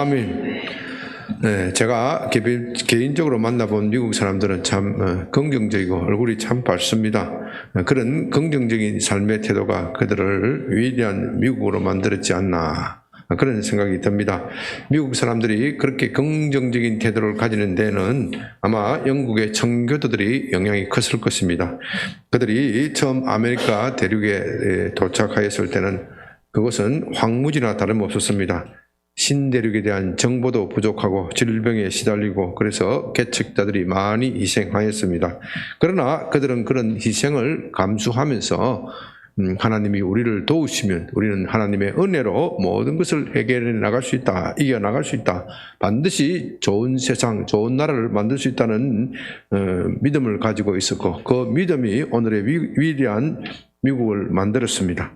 아멘. 네, 제가 개인적으로 만나본 미국 사람들은 참 긍정적이고 얼굴이 참 밝습니다. 그런 긍정적인 삶의 태도가 그들을 위대한 미국으로 만들었지 않나 그런 생각이 듭니다. 미국 사람들이 그렇게 긍정적인 태도를 가지는 데는 아마 영국의 청교도들이 영향이 컸을 것입니다. 그들이 처음 아메리카 대륙에 도착하였을 때는 그것은 황무지나 다름없었습니다. 신대륙에 대한 정보도 부족하고 질병에 시달리고 그래서 개척자들이 많이 희생하였습니다. 그러나 그들은 그런 희생을 감수하면서 하나님이 우리를 도우시면 우리는 하나님의 은혜로 모든 것을 해결해 나갈 수 있다. 이겨나갈 수 있다. 반드시 좋은 세상, 좋은 나라를 만들 수 있다는 믿음을 가지고 있었고 그 믿음이 오늘의 위대한 미국을 만들었습니다.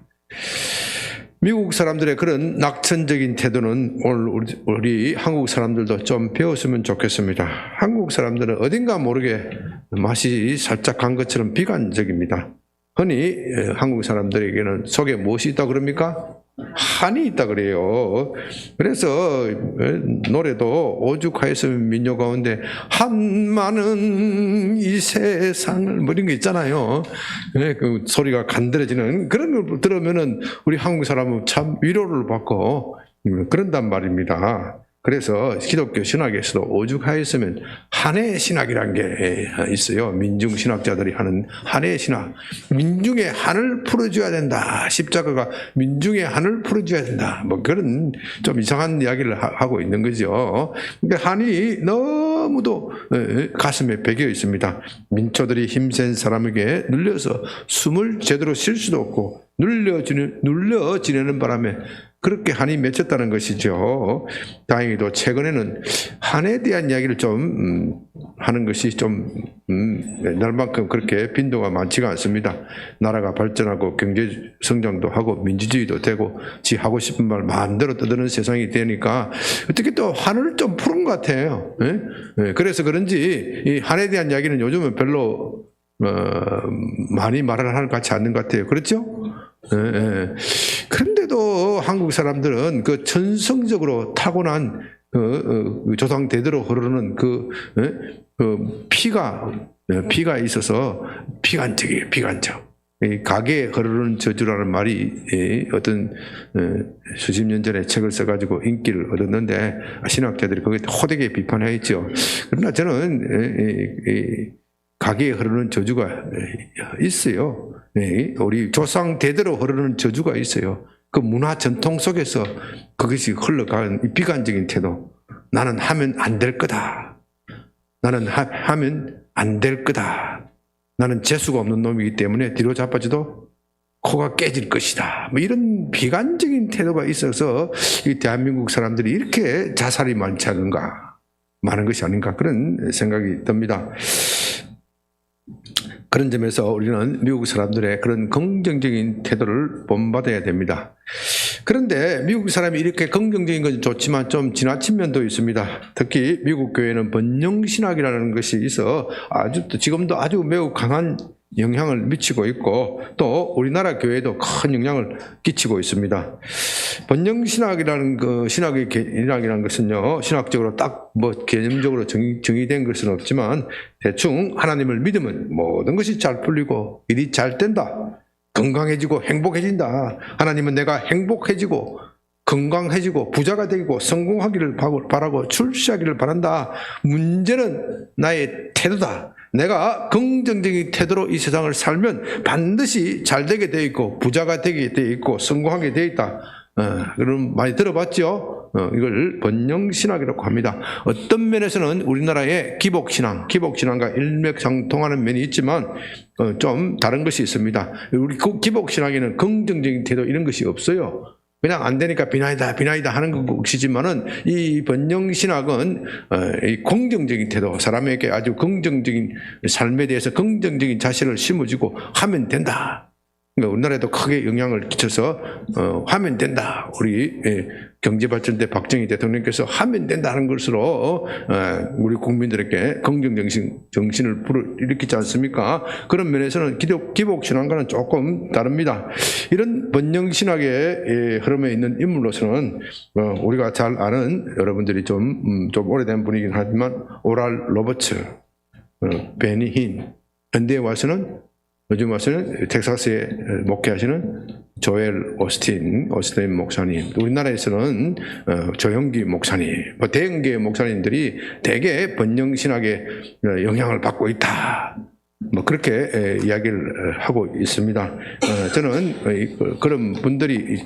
미국 사람들의 그런 낙천적인 태도는 오늘 우리 한국 사람들도 좀 배웠으면 좋겠습니다. 한국 사람들은 어딘가 모르게 맛이 살짝 간 것처럼 비관적입니다. 흔히 한국 사람들에게는 속에 무엇이 있다 그럽니까? 한이 있다 그래요. 그래서 노래도 오죽하였으면 민요 가운데 한 많은 이 세상을 뭐 이런 게 있잖아요. 그 소리가 간드러지는 그런 걸 들으면은 우리 한국 사람은 참 위로를 받고 그런단 말입니다. 그래서 기독교 신학에서도 오죽하였으면 한해 신학이라는 게 있어요. 민중 신학자들이 하는 한해 신학. 민중의 한을 풀어줘야 된다. 십자가가 민중의 한을 풀어줘야 된다. 뭐 그런 좀 이상한 이야기를 하고 있는 거죠. 근데 한이 너무도 가슴에 배겨 있습니다. 민초들이 힘센 사람에게 눌려서 숨을 제대로 쉴 수도 없고 눌려 지내는 바람에 그렇게 한이 맺혔다는 것이죠. 다행히도 최근에는 한에 대한 이야기를 좀 하는 것이 좀 날만큼 그렇게 빈도가 많지가 않습니다. 나라가 발전하고 경제 성장도 하고 민주주의도 되고 지 하고 싶은 말 마음대로 떠드는 세상이 되니까 어떻게 또 한을 좀 푸는 것 같아요. 그래서 그런지 이 한에 대한 이야기는 요즘은 별로 많이 말을 하는 것 같지 않는 것 같아요. 그렇죠? 그런데도 한국 사람들은 그 천성적으로 타고난 조상 대대로 흐르는 그 피가 있어서 비관적이에요. 비관적. 가게에 흐르는 저주라는 말이 어떤 수십 년 전에 책을 써가지고 인기를 얻었는데 신학자들이 거기에 호되게 비판했죠. 그러나 저는 가게에 흐르는 저주가 있어요. 우리 조상 대대로 흐르는 저주가 있어요. 그 문화 전통 속에서 그것이 흘러가는 비관적인 태도. 나는 하면 안 될 거다. 나는 하면 안 될 거다. 나는 재수가 없는 놈이기 때문에 뒤로 자빠져도 코가 깨질 것이다. 뭐 이런 비관적인 태도가 있어서 이 대한민국 사람들이 이렇게 자살이 많지 않은가, 많은 것이 아닌가 그런 생각이 듭니다. 그런 점에서 우리는 미국 사람들의 그런 긍정적인 태도를 본받아야 됩니다. 그런데 미국 사람이 이렇게 긍정적인 건 좋지만 좀 지나친 면도 있습니다. 특히 미국 교회는 번영신학이라는 것이 있어 지금도 아주 매우 강한 영향을 미치고 있고 또 우리나라 교회에도 큰 영향을 끼치고 있습니다. 번영신학이라는 신학이라는 것은요, 신학적으로 딱 뭐 개념적으로 정의된 것은 없지만 대충 하나님을 믿으면 모든 것이 잘 풀리고 일이 잘 된다. 건강해지고 행복해진다. 하나님은 내가 행복해지고 건강해지고 부자가 되고 성공하기를 바라고 출세하기를 바란다. 문제는 나의 태도다. 내가 긍정적인 태도로 이 세상을 살면 반드시 잘 되게 되어 있고 부자가 되게 되어 있고 성공하게 되어 있다. 그럼 많이 들어봤죠? 이걸 번영신학이라고 합니다. 어떤 면에서는 우리나라의 기복신앙과 일맥상통하는 면이 있지만 좀 다른 것이 있습니다. 우리 기복신학에는 긍정적인 태도 이런 것이 없어요. 그냥 안 되니까 비나이다 하는 것이지만은 이 번영신학은 이 긍정적인 태도, 사람에게 아주 긍정적인 삶에 대해서 긍정적인 자신을 심어주고 하면 된다. 우리나라에도 크게 영향을 끼쳐서 하면 된다. 우리 경제 발전 때 박정희 대통령께서 하면 된다는 것으로 우리 국민들에게 긍정 정신을 불러일으키지 않습니까? 그런 면에서는 기복 신앙과는 조금 다릅니다. 이런 번영 신학의 흐름에 있는 인물로서는 우리가 잘 아는 여러분들이 좀 오래된 분이긴 하지만 오랄 로버츠, 베니 힌, 현대에 와서는 요즘 와서는 텍사스에 목회하시는 조엘 오스틴 목사님, 우리나라에서는 조영기 목사님, 대형계 목사님들이 대개 번영신학에 영향을 받고 있다. 그렇게 이야기를 하고 있습니다. 저는 그런 분들이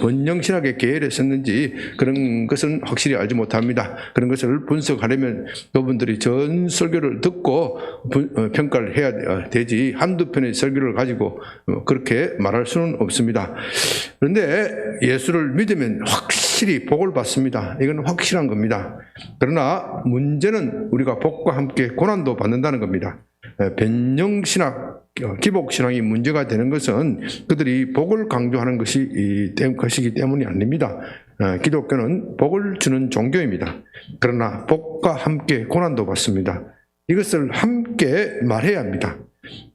번영신학의 계열에 섰는지 그런 것은 확실히 알지 못합니다. 그런 것을 분석하려면 그분들이 전 설교를 듣고 평가를 해야 되지 한두 편의 설교를 가지고 그렇게 말할 수는 없습니다. 그런데 예수를 믿으면 확실히 복을 받습니다. 이건 확실한 겁니다. 그러나 문제는 우리가 복과 함께 고난도 받는다는 겁니다. 변형신학, 기복신학이 문제가 되는 것은 그들이 복을 강조하는 것이기 때문이 아닙니다. 기독교는 복을 주는 종교입니다. 그러나 복과 함께 고난도 받습니다. 이것을 함께 말해야 합니다.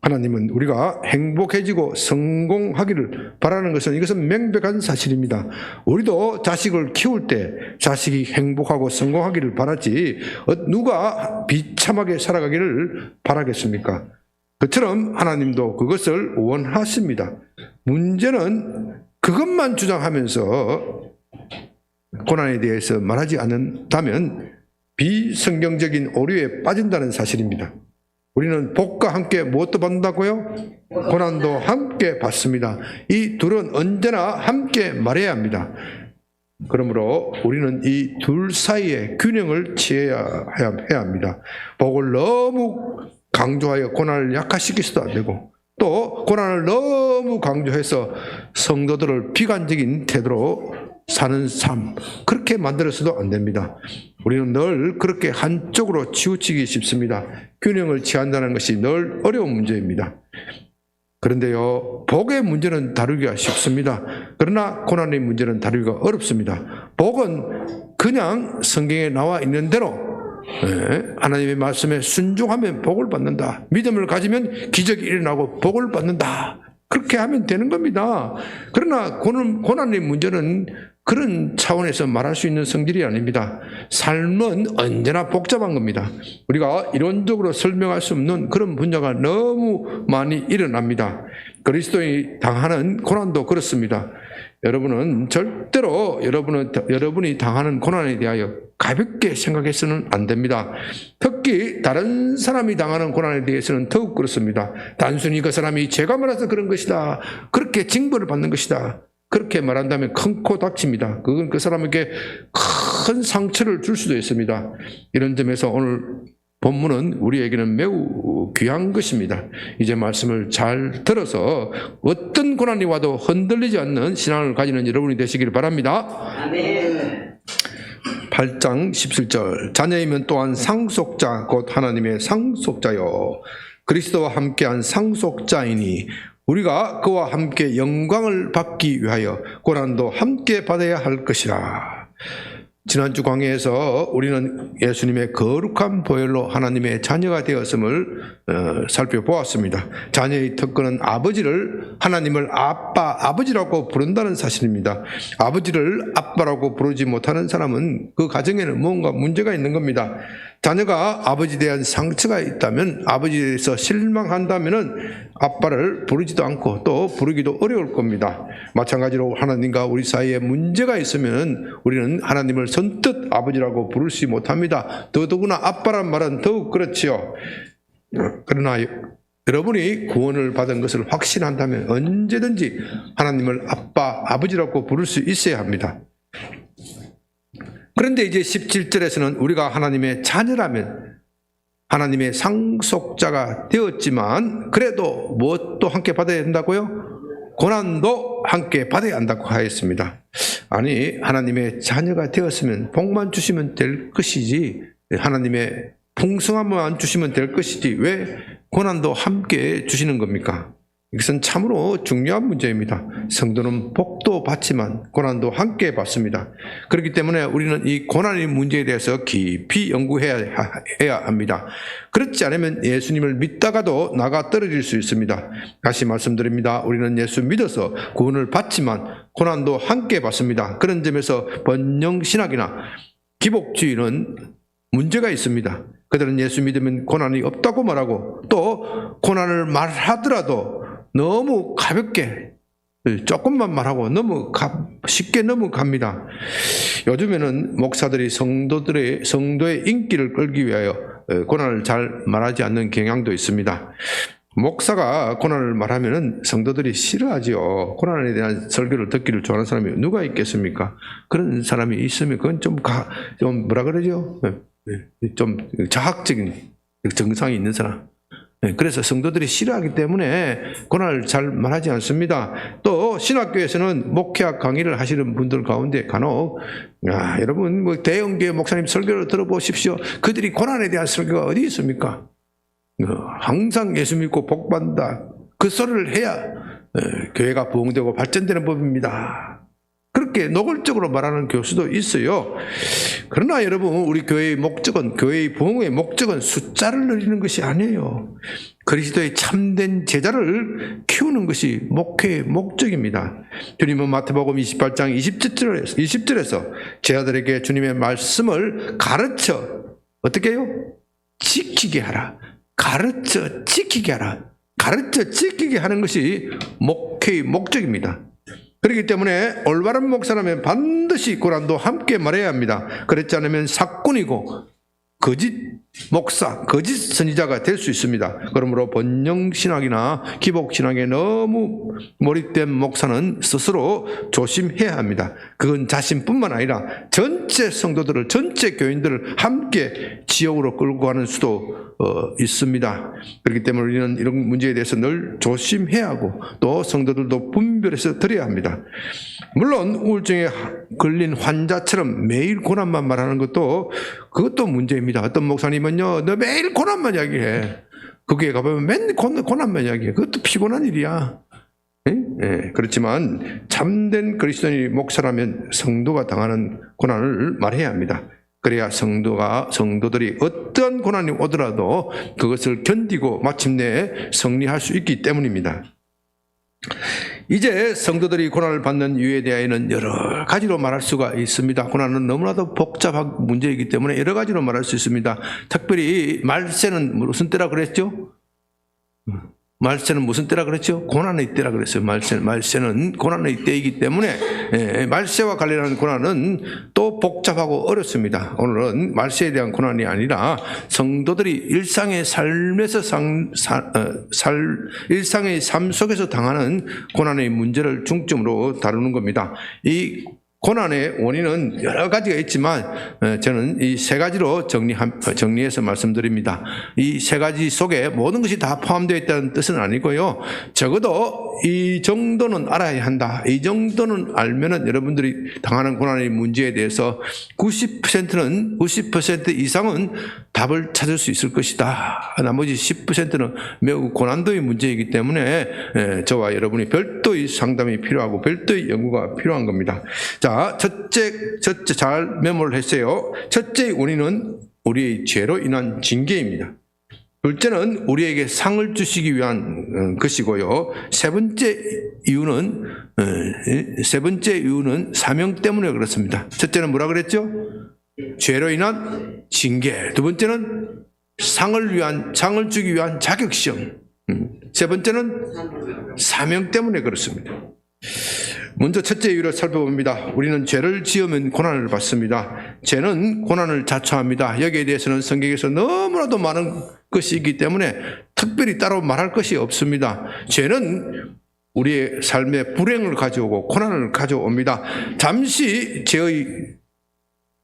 하나님은 우리가 행복해지고 성공하기를 바라는 것은 이것은 명백한 사실입니다. 우리도 자식을 키울 때 자식이 행복하고 성공하기를 바라지 누가 비참하게 살아가기를 바라겠습니까? 그처럼 하나님도 그것을 원하십니다. 문제는 그것만 주장하면서 고난에 대해서 말하지 않는다면 비성경적인 오류에 빠진다는 사실입니다. 우리는 복과 함께 무엇도 받는다고요? 고난도 함께 받습니다. 이 둘은 언제나 함께 말해야 합니다. 그러므로 우리는 이 둘 사이에 균형을 취해야 합니다. 복을 너무 강조하여 고난을 약화시키서도 안 되고 또 고난을 너무 강조해서 성도들을 비관적인 태도로 사는 삶, 그렇게 만들어서도 안 됩니다. 우리는 늘 그렇게 한쪽으로 치우치기 쉽습니다. 균형을 취한다는 것이 늘 어려운 문제입니다. 그런데요, 복의 문제는 다루기가 쉽습니다. 그러나 고난의 문제는 다루기가 어렵습니다. 복은 그냥 성경에 나와 있는 대로 하나님의 말씀에 순종하면 복을 받는다. 믿음을 가지면 기적이 일어나고 복을 받는다. 그렇게 하면 되는 겁니다. 그러나 고난의 문제는 그런 차원에서 말할 수 있는 성질이 아닙니다. 삶은 언제나 복잡한 겁니다. 우리가 이론적으로 설명할 수 없는 그런 분야가 너무 많이 일어납니다. 그리스도인이 당하는 고난도 그렇습니다. 여러분은 절대로 여러분이 당하는 고난에 대하여 가볍게 생각해서는 안 됩니다. 특히 다른 사람이 당하는 고난에 대해서는 더욱 그렇습니다. 단순히 그 사람이 죄가 많아서 그런 것이다, 그렇게 징벌을 받는 것이다, 그렇게 말한다면 큰 코 닥칩니다. 그건 그 사람에게 큰 상처를 줄 수도 있습니다. 이런 점에서 오늘 본문은 우리에게는 매우 귀한 것입니다. 이제 말씀을 잘 들어서 어떤 고난이 와도 흔들리지 않는 신앙을 가지는 여러분이 되시기를 바랍니다. 아멘. 8장 17절, 자녀이면 또한 상속자 곧 하나님의 상속자요 그리스도와 함께한 상속자이니 우리가 그와 함께 영광을 받기 위하여 고난도 함께 받아야 할 것이라. 지난주 강의에서 우리는 예수님의 거룩한 보혈로 하나님의 자녀가 되었음을 살펴보았습니다. 자녀의 특권은 아버지를, 하나님을 아버지라고 부른다는 사실입니다. 아버지를 아빠라고 부르지 못하는 사람은 그 가정에는 뭔가 문제가 있는 겁니다. 자녀가 아버지에 대한 상처가 있다면, 아버지에 대해서 실망한다면 아빠를 부르지도 않고 또 부르기도 어려울 겁니다. 마찬가지로 하나님과 우리 사이에 문제가 있으면 우리는 하나님을 선뜻 아버지라고 부르지 못합니다. 더더구나 아빠란 말은 더욱 그렇지요. 그러나 여러분이 구원을 받은 것을 확신한다면 언제든지 하나님을 아버지라고 부를 수 있어야 합니다. 그런데 이제 17절에서는 우리가 하나님의 자녀라면, 하나님의 상속자가 되었지만 그래도 무엇도 함께 받아야 한다고요? 고난도 함께 받아야 한다고 하였습니다. 아니, 하나님의 자녀가 되었으면 복만 주시면 될 것이지, 하나님의 풍성함만 주시면 될 것이지 왜 고난도 함께 주시는 겁니까? 이것은 참으로 중요한 문제입니다. 성도는 복도 받지만 고난도 함께 받습니다. 그렇기 때문에 우리는 이 고난의 문제에 대해서 깊이 연구해야 합니다. 그렇지 않으면 예수님을 믿다가도 나가 떨어질 수 있습니다. 다시 말씀드립니다. 우리는 예수 믿어서 구원을 받지만 고난도 함께 받습니다. 그런 점에서 번영신학이나 기복주의는 문제가 있습니다. 그들은 예수 믿으면 고난이 없다고 말하고 또 고난을 말하더라도 너무 가볍게 조금만 말하고 너무 쉽게 넘어갑니다. 요즘에는 목사들이 성도의 인기를 끌기 위하여 고난을 잘 말하지 않는 경향도 있습니다. 목사가 고난을 말하면 성도들이 싫어하지요. 고난에 대한 설교를 듣기를 좋아하는 사람이 누가 있겠습니까? 그런 사람이 있으면 그건 좀 뭐라 그러죠? 좀 자학적인 정상이 있는 사람. 그래서 성도들이 싫어하기 때문에 고난을 잘 말하지 않습니다. 또 신학교에서는 목회학 강의를 하시는 분들 가운데 간혹 여러분 대형교회 목사님 설교를 들어보십시오. 그들이 고난에 대한 설교가 어디 있습니까? 항상 예수 믿고 복 받는다. 그 소리를 해야 교회가 부흥되고 발전되는 법입니다. 그렇게 노골적으로 말하는 교수도 있어요. 그러나 여러분, 우리 교회의 목적은, 교회의 부흥의 목적은 숫자를 늘리는 것이 아니에요. 그리스도의 참된 제자를 키우는 것이 목회의 목적입니다. 주님은 마태복음 28장 20절에서 제자들에게 주님의 말씀을 가르쳐 어떻게 해요? 지키게 하라. 가르쳐 지키게 하라. 가르쳐 지키게 하는 것이 목회의 목적입니다. 그렇기 때문에 올바른 목사라면 반드시 고난도 함께 말해야 합니다. 그렇지 않으면 사꾼이고 거짓 목사, 거짓 선지자가 될 수 있습니다. 그러므로 번영신학이나 기복신학에 너무 몰입된 목사는 스스로 조심해야 합니다. 그건 자신뿐만 아니라 전체 성도들을, 전체 교인들을 함께 지옥으로 끌고 가는 수도 있습니다. 그렇기 때문에 우리는 이런 문제에 대해서 늘 조심해야 하고 또 성도들도 분별해서 드려야 합니다. 물론 우울증에 걸린 환자처럼 매일 고난만 말하는 그것도 문제입니다. 어떤 목사님은요, 너 매일 고난만 이야기해. 거기에 가보면 맨날 고난만 이야기해. 그것도 피곤한 일이야. 그렇지만 참된 그리스도인이 목사라면 성도가 당하는 고난을 말해야 합니다. 그래야 성도들이 어떠한 고난이 오더라도 그것을 견디고 마침내 승리할 수 있기 때문입니다. 이제 성도들이 고난을 받는 이유에 대하여는 여러 가지로 말할 수가 있습니다. 고난은 너무나도 복잡한 문제이기 때문에 여러 가지로 말할 수 있습니다. 특별히 말세는 무슨 때라 그랬죠? 말세는 무슨 때라 그랬죠? 고난의 때라 그랬어요. 말세는 고난의 때이기 때문에 말세와 관련한 고난은 또 복잡하고 어렵습니다. 오늘은 말세에 대한 고난이 아니라 성도들이 일상의 삶에서 일상의 삶 속에서 당하는 고난의 문제를 중점으로 다루는 겁니다. 이 고난의 원인은 여러 가지가 있지만 저는 이 세 가지로 정리해서 말씀드립니다. 이 세 가지 속에 모든 것이 다 포함되어 있다는 뜻은 아니고요. 적어도 이 정도는 알아야 한다. 이 정도는 알면은 여러분들이 당하는 고난의 문제에 대해서 90% 이상은 답을 찾을 수 있을 것이다. 나머지 10%는 매우 고난도의 문제이기 때문에 저와 여러분이 별도의 상담이 필요하고 별도의 연구가 필요한 겁니다. 자, 첫째 잘 메모를 했어요. 첫째의 원인은 우리의 죄로 인한 징계입니다. 둘째는 우리에게 상을 주시기 위한 것이고요. 세 번째 이유는 사명 때문에 그렇습니다. 첫째는 뭐라 그랬죠? 죄로 인한 징계. 두 번째는 상을 주기 위한 자격시험. 세 번째는 사명 때문에 그렇습니다. 먼저 첫째 이유를 살펴봅니다. 우리는 죄를 지으면 고난을 받습니다. 죄는 고난을 자초합니다. 여기에 대해서는 성경에서 너무나도 많은 것이 있기 때문에 특별히 따로 말할 것이 없습니다. 죄는 우리의 삶에 불행을 가져오고 고난을 가져옵니다. 잠시 죄의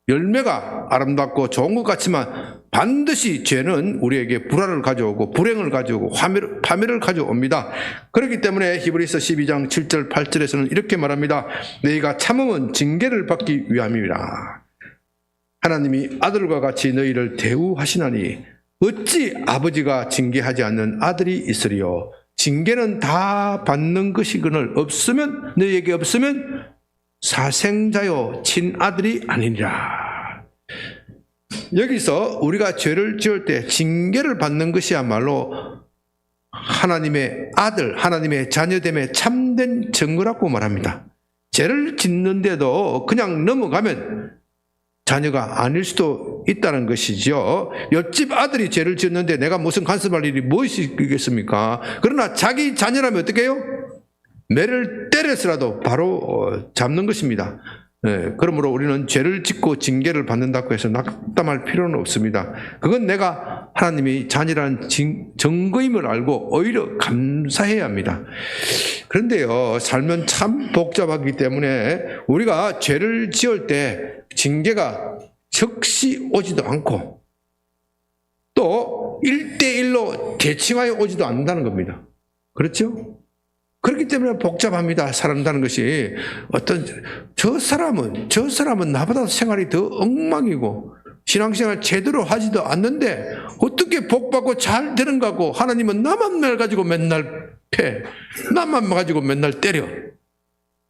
열매가 아름답고 좋은 것 같지만 반드시 죄는 우리에게 불화를 가져오고 불행을 가져오고 파멸을 가져옵니다. 그렇기 때문에 히브리서 12장 7절 8절에서는 이렇게 말합니다. 너희가 참음은 징계를 받기 위함이라. 하나님이 아들과 같이 너희를 대우하시나니 어찌 아버지가 징계하지 않는 아들이 있으리요. 징계는 다 받는 것이거늘 없으면 너희에게 없으면 사생자요 친아들이 아니니라. 여기서 우리가 죄를 지을 때 징계를 받는 것이야말로 하나님의 아들, 하나님의 자녀됨의 참된 증거라고 말합니다. 죄를 짓는데도 그냥 넘어가면 자녀가 아닐 수도 있다는 것이죠. 옆집 아들이 죄를 지었는데 내가 무슨 간섭할 일이 무엇이 있겠습니까? 그러나 자기 자녀라면 어떻게 해요? 매를 때려서라도 바로 잡는 것입니다. 그러므로 우리는 죄를 짓고 징계를 받는다고 해서 낙담할 필요는 없습니다. 그건 내가 하나님이 자녀라는 증거임을 알고 오히려 감사해야 합니다. 그런데요, 삶은 참 복잡하기 때문에 우리가 죄를 지을 때 징계가 즉시 오지도 않고 또 1대1로 대칭하여 오지도 않는다는 겁니다. 그렇죠? 그렇기 때문에 복잡합니다. 살아간다는 것이. 저 사람은 나보다 생활이 더 엉망이고 신앙생활 제대로 하지도 않는데 어떻게 복받고 잘 되는가고 하나님은 나만 가지고 맨날 패, 나만 가지고 맨날 때려.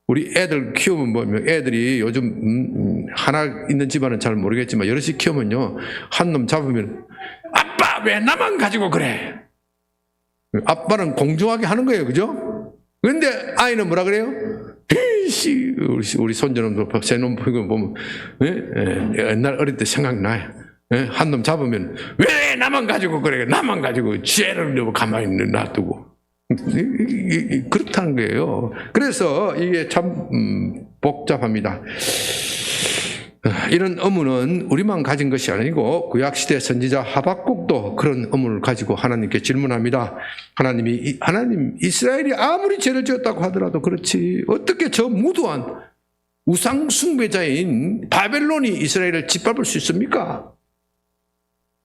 우리 애들 키우면 보면 애들이 요즘 하나 있는 집안은 잘 모르겠지만 여럿이 키우면요, 한 놈 잡으면 아빠 왜 나만 가지고 그래? 아빠는 공정하게 하는 거예요. 그죠? 그런데 아이는 뭐라 그래요? 에이씨, 우리 손자놈도 새놈 보면 옛날 어릴 때 생각나요. 한 놈 잡으면 왜 나만 가지고 그래? 나만 가지고 죄를 가만히 놔두고. 그렇다는 거예요. 그래서 이게 참 복잡합니다. 이런 의무는 우리만 가진 것이 아니고 구약시대 선지자 하박국도 그런 의무를 가지고 하나님께 질문합니다. 하나님 이스라엘이 아무리 죄를 지었다고 하더라도 그렇지 어떻게 저 무도한 우상 숭배자인 바벨론이 이스라엘을 짓밟을 수 있습니까?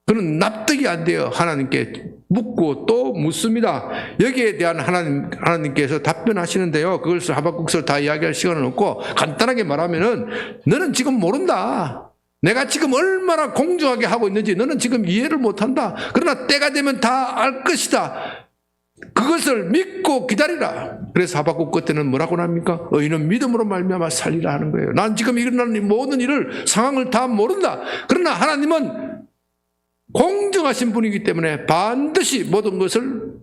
그는 납득이 안 돼요. 하나님께 묻고 또 묻습니다. 여기에 대한 하나님께서 답변하시는데요. 그것을 하박국서를 다 이야기할 시간은 없고 간단하게 말하면은 너는 지금 모른다. 내가 지금 얼마나 공정하게 하고 있는지 너는 지금 이해를 못한다. 그러나 때가 되면 다 알 것이다. 그것을 믿고 기다리라. 그래서 하박국 끝에는 뭐라고 합니까? 의인은 믿음으로 말미암아 살리라 하는 거예요. 난 지금 일어나는 모든 일을 상황을 다 모른다. 그러나 하나님은 공정하신 분이기 때문에 반드시 모든 것을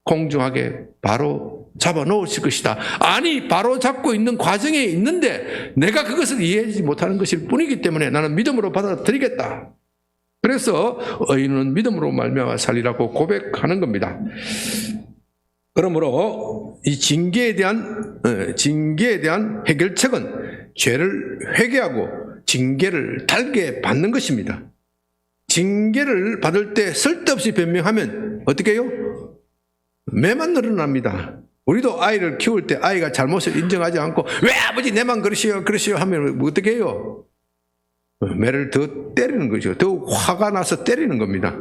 공정하게 바로 잡아 놓으실 것이다. 아니, 바로 잡고 있는 과정에 있는데 내가 그것을 이해하지 못하는 것일 뿐이기 때문에 나는 믿음으로 받아들이겠다. 그래서 의인은 믿음으로 말미암아 살리라고 고백하는 겁니다. 그러므로 이 징계에 대한 해결책은 죄를 회개하고 징계를 달게 받는 것입니다. 징계를 받을 때 쓸데없이 변명하면 어떻게 해요? 매만 늘어납니다. 우리도 아이를 키울 때 아이가 잘못을 인정하지 않고 왜 아버지 내만 그러시오 하면 어떻게 해요? 매를 더 때리는 거죠. 더 화가 나서 때리는 겁니다.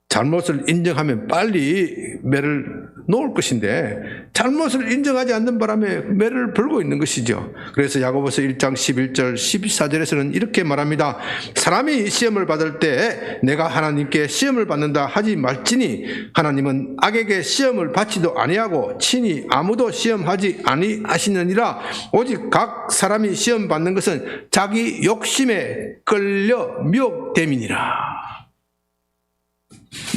잘못을 인정하면 빨리 매를 놓을 것인데 잘못을 인정하지 않는 바람에 매를 벌고 있는 것이죠. 그래서 야고보서 1장 11절 14절에서는 이렇게 말합니다. 사람이 시험을 받을 때 내가 하나님께 시험을 받는다 하지 말지니 하나님은 악에게 시험을 받지도 아니하고 친히 아무도 시험하지 아니하시느니라. 오직 각 사람이 시험 받는 것은 자기 욕심에 끌려 미혹됨이니라.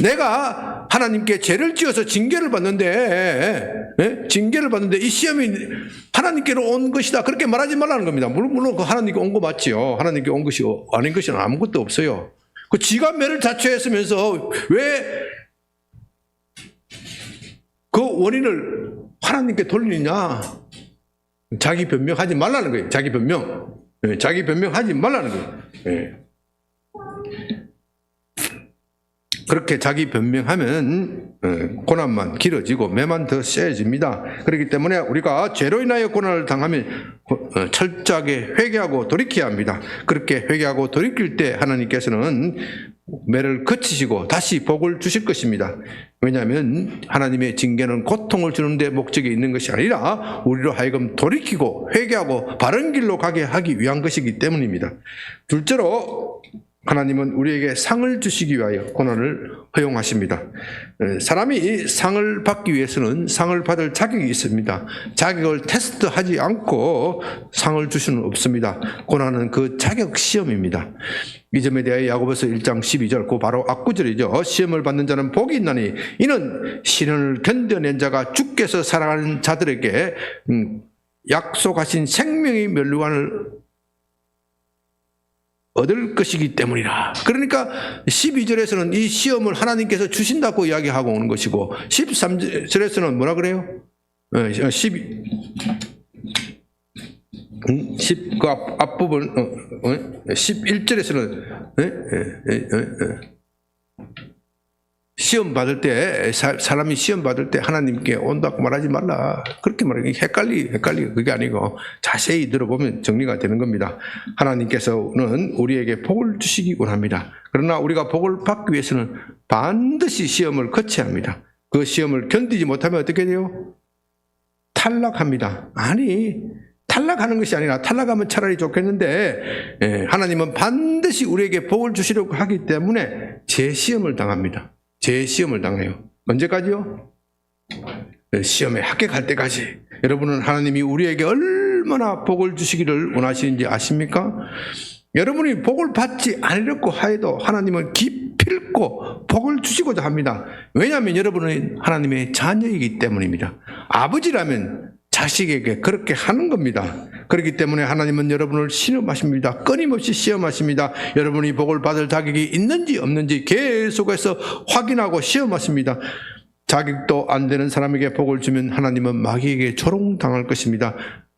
내가 하나님께 죄를 지어서 징계를 받는데 이 시험이 하나님께로 온 것이다 그렇게 말하지 말라는 겁니다. 물론 그 하나님께 온 거 맞지요. 하나님께 온 것이 아닌 것은 아무것도 없어요. 그 지가 매를 자초했으면서 왜 그 원인을 하나님께 돌리느냐. 자기 변명하지 말라는 거예요. 자기 변명하지 말라는 거예요. 그렇게 자기 변명하면 고난만 길어지고 매만 더 세집니다. 그렇기 때문에 우리가 죄로 인하여 고난을 당하면 철저하게 회개하고 돌이켜야 합니다. 그렇게 회개하고 돌이킬 때 하나님께서는 매를 그치시고 다시 복을 주실 것입니다. 왜냐하면 하나님의 징계는 고통을 주는 데 목적이 있는 것이 아니라 우리로 하여금 돌이키고 회개하고 바른 길로 가게 하기 위한 것이기 때문입니다. 둘째로 하나님은 우리에게 상을 주시기 위하여 고난을 허용하십니다. 사람이 상을 받기 위해서는 상을 받을 자격이 있습니다. 자격을 테스트하지 않고 상을 줄 수는 없습니다. 고난은 그 자격 시험입니다. 이 점에 대해 야고보서 1장 12절, 그 바로 앞구절이죠. 시험을 받는 자는 복이 있나니 이는 시련을 견뎌낸 자가 주께서 사랑하는 자들에게 약속하신 생명의 면류관을 얻을 것이기 때문이라. 그러니까 12절에서는 이 시험을 하나님께서 주신다고 이야기하고 오는 것이고, 13절에서는 뭐라 그래요? 그 앞부분 11절에서는 시험 받을 때, 사람이 시험 받을 때 하나님께 온다고 말하지 말라. 그렇게 말하기 헷갈리고 그게 아니고 자세히 들어보면 정리가 되는 겁니다. 하나님께서는 우리에게 복을 주시기 원합니다. 그러나 우리가 복을 받기 위해서는 반드시 시험을 거쳐야 합니다. 그 시험을 견디지 못하면 어떻게 돼요? 탈락합니다. 아니, 탈락하는 것이 아니라, 탈락하면 차라리 좋겠는데, 하나님은 반드시 우리에게 복을 주시려고 하기 때문에 재시험을 당합니다. 재시험을 당해요. 언제까지요? 시험에 합격할 때까지. 여러분은 하나님이 우리에게 얼마나 복을 주시기를 원하시는지 아십니까? 여러분이 복을 받지 않으려고 하여도 하나님은 기필코 복을 주시고자 합니다. 왜냐하면 여러분은 하나님의 자녀이기 때문입니다. 아버지라면 자식에게 그렇게 하는 겁니다. 그렇기 때문에 하나님은 여러분을 시험하십니다. 끊임없이 시험하십니다. 여러분이 복을 받을 자격이 있는지 없는지 계속해서 확인하고 시험하십니다. 자격도 안 되는 사람에게 복을 주면 하나님은 마귀에게 조롱당할 것입니다.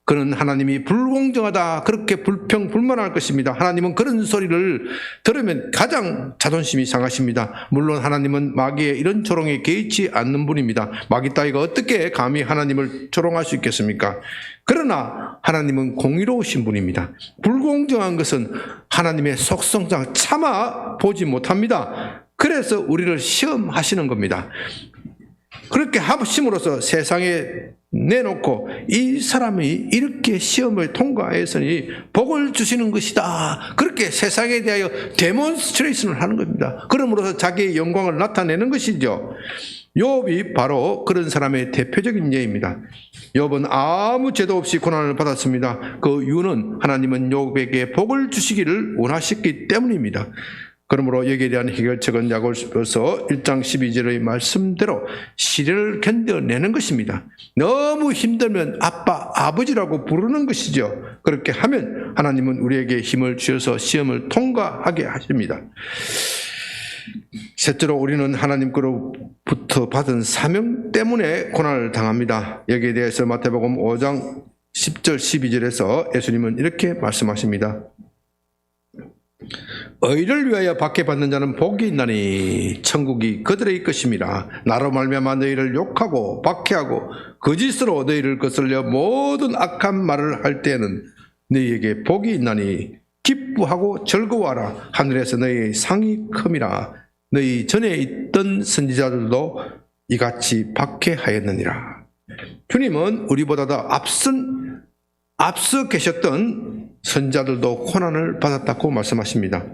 그는 하나님이 불공정하다, 그렇게 불평불만할 것입니다. 하나님은 그런 소리를 들으면 가장 자존심이 상하십니다. 물론 하나님은 마귀의 이런 조롱에 개의치 않는 분입니다. 마귀 따위가 어떻게 감히 하나님을 조롱할 수 있겠습니까? 그러나 하나님은 공의로우신 분입니다. 불공정한 것은 하나님의 속성상 차마 보지 못합니다. 그래서 우리를 시험하시는 겁니다. 그렇게 하심으로써 세상에 내놓고 이 사람이 이렇게 시험을 통과했으니 복을 주시는 것이다, 그렇게 세상에 대하여 데몬스트레이션을 하는 겁니다. 그러므로서 자기의 영광을 나타내는 것이죠. 욥이 바로 그런 사람의 대표적인 예입니다. 욥은 아무 죄도 없이 고난을 받았습니다. 그 이유는 하나님은 욥에게 복을 주시기를 원하셨기 때문입니다. 그러므로 여기에 대한 해결책은 야고보서 1장 12절의 말씀대로 시련을 견뎌내는 것입니다. 너무 힘들면 아빠, 아버지라고 부르는 것이죠. 그렇게 하면 하나님은 우리에게 힘을 주셔서 시험을 통과하게 하십니다. 셋째로, 우리는 하나님께로부터 받은 사명 때문에 고난을 당합니다. 여기에 대해서 마태복음 5장 10절 12절에서 예수님은 이렇게 말씀하십니다. 의를 위하여 박해받는 자는 복이 있나니 천국이 그들의 것임이라. 나로 말미암아 너희를 욕하고 박해하고 거짓으로 너희를 거슬려 모든 악한 말을 할 때에는 너희에게 복이 있나니 기뻐하고 즐거워하라. 하늘에서 너희의 상이 큼이라. 너희 전에 있던 선지자들도 이같이 박해하였느니라. 주님은 우리보다도 앞서 계셨던 선자들도 고난을 받았다고 말씀하십니다.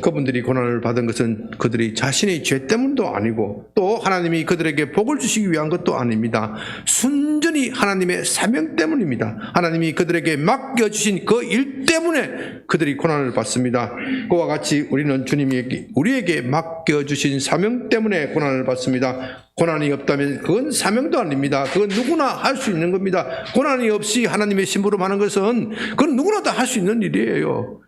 그분들이 고난을 받은 것은 그들이 자신의 죄 때문도 아니고 또 하나님이 그들에게 복을 주시기 위한 것도 아닙니다. 순전히 하나님의 사명 때문입니다. 하나님이 그들에게 맡겨주신 그 일 때문에 그들이 고난을 받습니다. 그와 같이 우리는 주님이 우리에게 맡겨주신 사명 때문에 고난을 받습니다. 고난이 없다면 그건 사명도 아닙니다. 그건 누구나 할 수 있는 겁니다. 고난이 없이 하나님의 심부름하는 것은 그건 누구나 다 할 수 있는 일이에요.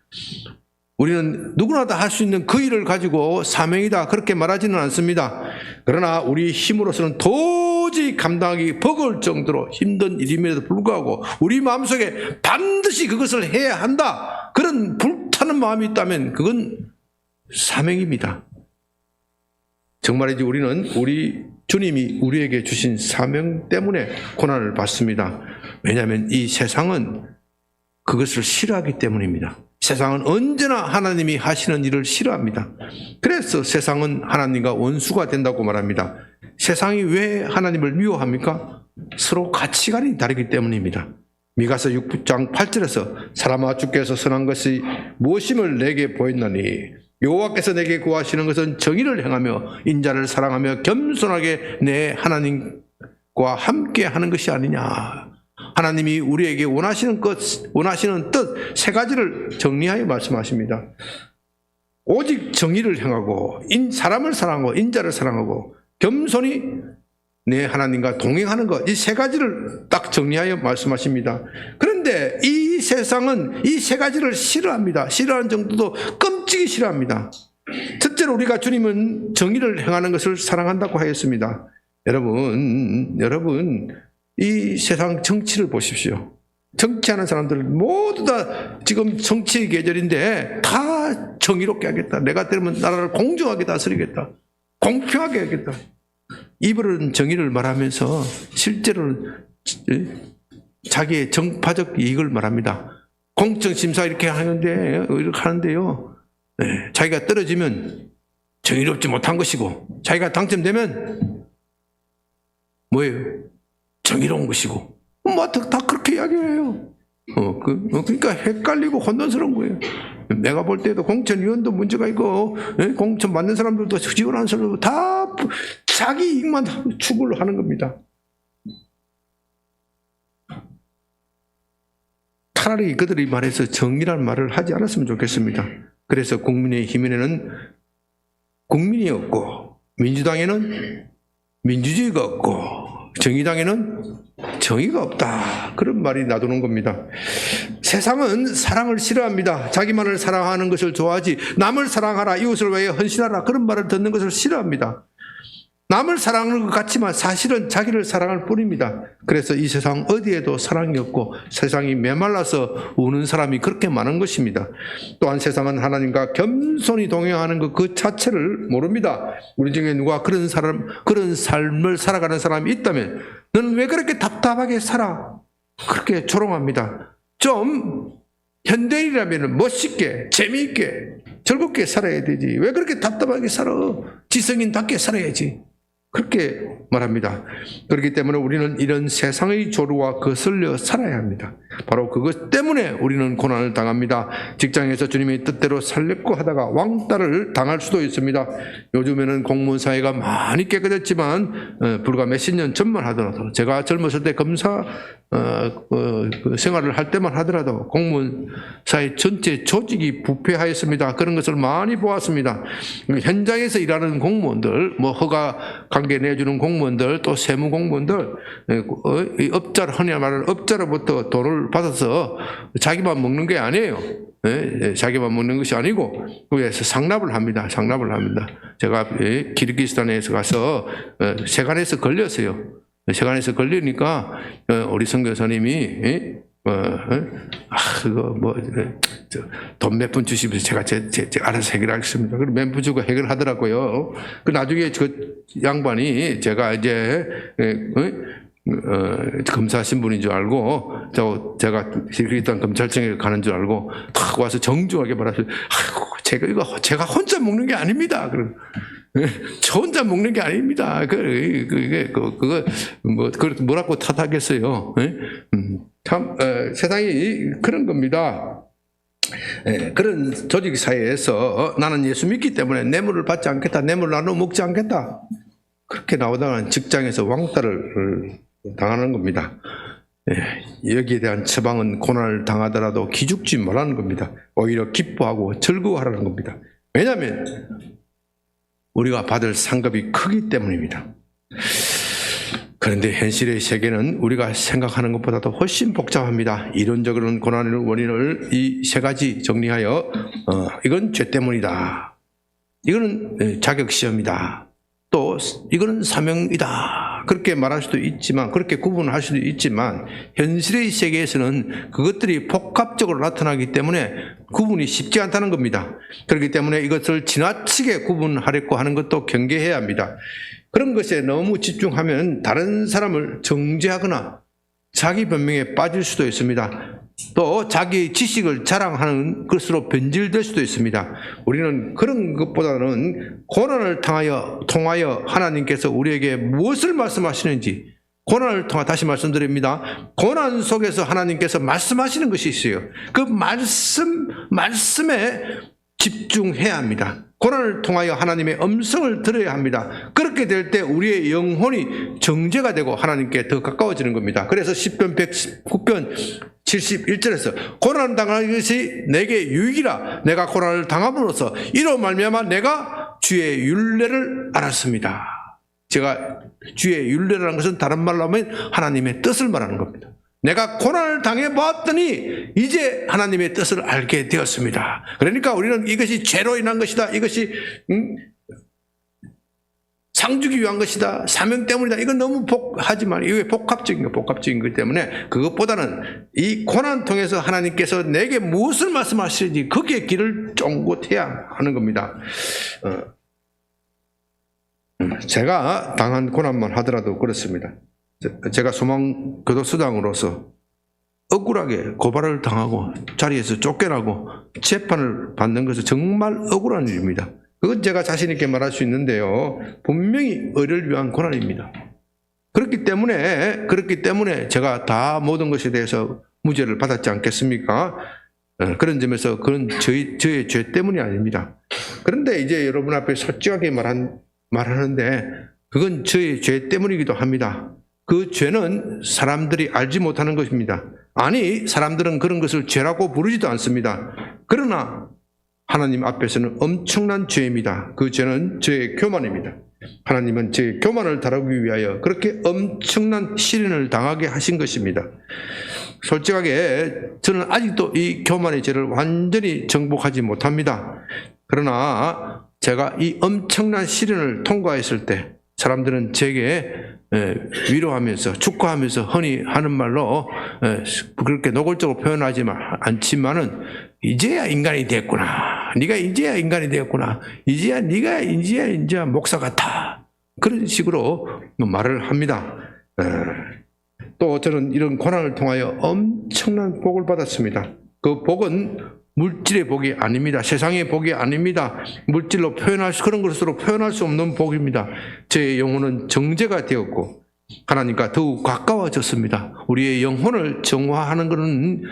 우리는 누구나 다 할 수 있는 그 일을 가지고 사명이다, 그렇게 말하지는 않습니다. 그러나 우리 힘으로서는 도저히 감당하기 버거울 정도로 힘든 일임에도 불구하고 우리 마음속에 반드시 그것을 해야 한다, 그런 불타는 마음이 있다면 그건 사명입니다. 정말이지 우리는 우리 주님이 우리에게 주신 사명 때문에 고난을 받습니다. 왜냐하면 이 세상은 그것을 싫어하기 때문입니다. 세상은 언제나 하나님이 하시는 일을 싫어합니다. 그래서 세상은 하나님과 원수가 된다고 말합니다. 세상이 왜 하나님을 미워합니까? 서로 가치관이 다르기 때문입니다. 미가서 6장 8절에서 사람아 주께서 선한 것이 무엇임을 내게 보였나니 여호와께서 내게 구하시는 것은 정의를 행하며 인자를 사랑하며 겸손하게 내 하나님과 함께 하는 것이 아니냐. 하나님이 우리에게 원하시는 뜻 세 가지를 정리하여 말씀하십니다. 오직 정의를 행하고 사람을 사랑하고 인자를 사랑하고 겸손히 내 하나님과 동행하는 것, 이 세 가지를 딱 정리하여 말씀하십니다. 그런데 이 세상은 이 세 가지를 싫어합니다. 싫어하는 정도도 끔찍이 싫어합니다. 첫째로 우리가 주님은 정의를 행하는 것을 사랑한다고 하였습니다. 여러분 이 세상 정치를 보십시오. 정치하는 사람들 모두 다 지금 정치의 계절인데 다 정의롭게 하겠다. 내가 때리면 나라를 공정하게 다스리겠다. 공평하게 하겠다. 입으로는 정의를 말하면서 실제로는 자기의 정파적 이익을 말합니다. 공정심사 이렇게 하는데요. 네, 자기가 떨어지면 정의롭지 못한 것이고 자기가 당첨되면 뭐예요? 정의로운 것이고 다 그렇게 이야기해요. 그러니까 헷갈리고 혼돈스러운 거예요. 내가 볼 때도 공천위원도 문제가 있고 공천 받는 사람들도 지원하는 사람들도 다 자기 이익만 추구를 하는 겁니다. 차라리 그들이 말해서 정의란 말을 하지 않았으면 좋겠습니다. 그래서 국민의힘에는 국민이 없고 민주당에는 민주주의가 없고 정의당에는 정의가 없다. 그런 말이 나도는 겁니다. 세상은 사랑을 싫어합니다. 자기만을 사랑하는 것을 좋아하지 남을 사랑하라, 이웃을 위해 헌신하라 그런 말을 듣는 것을 싫어합니다. 남을 사랑하는 것 같지만 사실은 자기를 사랑할 뿐입니다. 그래서 이 세상 어디에도 사랑이 없고 세상이 메말라서 우는 사람이 그렇게 많은 것입니다. 또한 세상은 하나님과 겸손히 동행하는 것 그 자체를 모릅니다. 우리 중에 누가 그런 삶을 살아가는 사람이 있다면 너는 왜 그렇게 답답하게 살아? 그렇게 조롱합니다. 좀 현대인이라면 멋있게 재미있게 즐겁게 살아야 되지. 왜 그렇게 답답하게 살아? 지성인답게 살아야지. 그렇게 말합니다. 그렇기 때문에 우리는 이런 세상의 조류와 거슬려 살아야 합니다. 바로 그것 때문에 우리는 고난을 당합니다. 직장에서 주님의 뜻대로 살려고 하다가 왕따를 당할 수도 있습니다. 요즘에는 공무원 사회가 많이 깨끗했지만 불과 몇십 년 전만 하더라도 제가 젊었을 때 검사 생활을 할 때만 하더라도 공무원 사회 전체 조직이 부패하였습니다. 그런 것을 많이 보았습니다. 현장에서 일하는 공무원들, 허가 관계 내주는 공무원들, 또 세무 공무원들, 흔히 말하는 업자로부터 돈을 받아서 자기만 먹는 게 아니에요. 자기만 먹는 것이 아니고 위에서 상납을 합니다. 제가 키르기스탄에서 가서 세관에서 걸렸어요. 세관에서 걸리니까 우리 선교사님이 돈 몇 푼 주시면서 제가 알아서 해결하겠습니다. 그럼 몇 푼 주고 해결하더라고요. 그 나중에 그 양반이 제가 이제 검사 신분인 줄 알고 제가 일단 검찰청에 가는 줄 알고 탁 와서 정중하게 말하셔서 제가 혼자 먹는 게 아닙니다. 저 혼자 먹는 게 아닙니다. 뭐라고 탓하겠어요. 참 세상이 그런 겁니다. 그런 조직 사회에서 나는 예수 믿기 때문에 뇌물을 받지 않겠다, 뇌물 나눠 먹지 않겠다, 그렇게 나오다가 직장에서 왕따를 당하는 겁니다. 여기에 대한 처방은 고난을 당하더라도 기죽지 말라는 겁니다. 오히려 기뻐하고 즐거워하라는 겁니다. 왜냐하면 우리가 받을 상급이 크기 때문입니다. 그런데 현실의 세계는 우리가 생각하는 것보다도 훨씬 복잡합니다. 이론적으로는 고난의 원인을 이 세 가지 정리하여 이건 죄 때문이다, 이거는 자격시험이다, 또 이거는 사명이다, 그렇게 말할 수도 있지만, 그렇게 구분할 수도 있지만 현실의 세계에서는 그것들이 복합적으로 나타나기 때문에 구분이 쉽지 않다는 겁니다. 그렇기 때문에 이것을 지나치게 구분하려고 하는 것도 경계해야 합니다. 그런 것에 너무 집중하면 다른 사람을 정죄하거나 자기 변명에 빠질 수도 있습니다. 또 자기 지식을 자랑하는 것으로 변질될 수도 있습니다. 우리는 그런 것보다는 고난을 통하여 하나님께서 우리에게 무엇을 말씀하시는지 고난을 통해 다시 말씀드립니다. 고난 속에서 하나님께서 말씀하시는 것이 있어요. 그 말씀에 집중해야 합니다. 고난을 통하여 하나님의 음성을 들어야 합니다. 그렇게 될 때 우리의 영혼이 정죄가 되고 하나님께 더 가까워지는 겁니다. 그래서 시편 109편 71절에서 고난 당하는 것이 내게 유익이라. 내가 고난을 당함으로써 이로 말미암아 내가 주의 율례를 알았습니다. 제가 주의 율례라는 것은 다른 말로 하면 하나님의 뜻을 말하는 겁니다. 내가 고난을 당해보았더니 이제 하나님의 뜻을 알게 되었습니다. 그러니까 우리는 이것이 죄로 인한 것이다, 이것이 상 주기 위한 것이다, 사명 때문이다, 이건 너무 하지만 이게 복합적인 거기 때문에 그것보다는 이 고난 통해서 하나님께서 내게 무엇을 말씀하시는지 거기에 길을 쫑긋해야 하는 겁니다. 제가 당한 고난만 하더라도 그렇습니다. 제가 소망 교도소장으로서 억울하게 고발을 당하고 자리에서 쫓겨나고 재판을 받는 것은 정말 억울한 일입니다. 그건 제가 자신 있게 말할 수 있는데요. 분명히 의를 위한 고난입니다. 그렇기 때문에 제가 다 모든 것에 대해서 무죄를 받았지 않겠습니까? 그런 점에서 그건 저의 죄 때문이 아닙니다. 그런데 이제 여러분 앞에 솔직하게 말하는데 그건 저의 죄 때문이기도 합니다. 그 죄는 사람들이 알지 못하는 것입니다. 아니, 사람들은 그런 것을 죄라고 부르지도 않습니다. 그러나 하나님 앞에서는 엄청난 죄입니다. 그 죄는 저의 교만입니다. 하나님은 제 교만을 다루기 위하여 그렇게 엄청난 시련을 당하게 하신 것입니다. 솔직하게 저는 아직도 이 교만의 죄를 완전히 정복하지 못합니다. 그러나 제가 이 엄청난 시련을 통과했을 때 사람들은 제게 위로하면서 축하하면서 흔히 하는 말로 그렇게 노골적으로 표현하지 않지만은 이제야 인간이 됐구나. 네가 이제야 인간이 되었구나. 이제야 네가 이제 목사 같아. 그런 식으로 말을 합니다. 또 저는 이런 고난을 통하여 엄청난 복을 받았습니다. 그 복은 물질의 복이 아닙니다. 세상의 복이 아닙니다. 물질로 그런 것으로 표현할 수 없는 복입니다. 제 영혼은 정죄가 되었고 하나님과 더욱 가까워졌습니다. 우리의 영혼을 정화하는 것은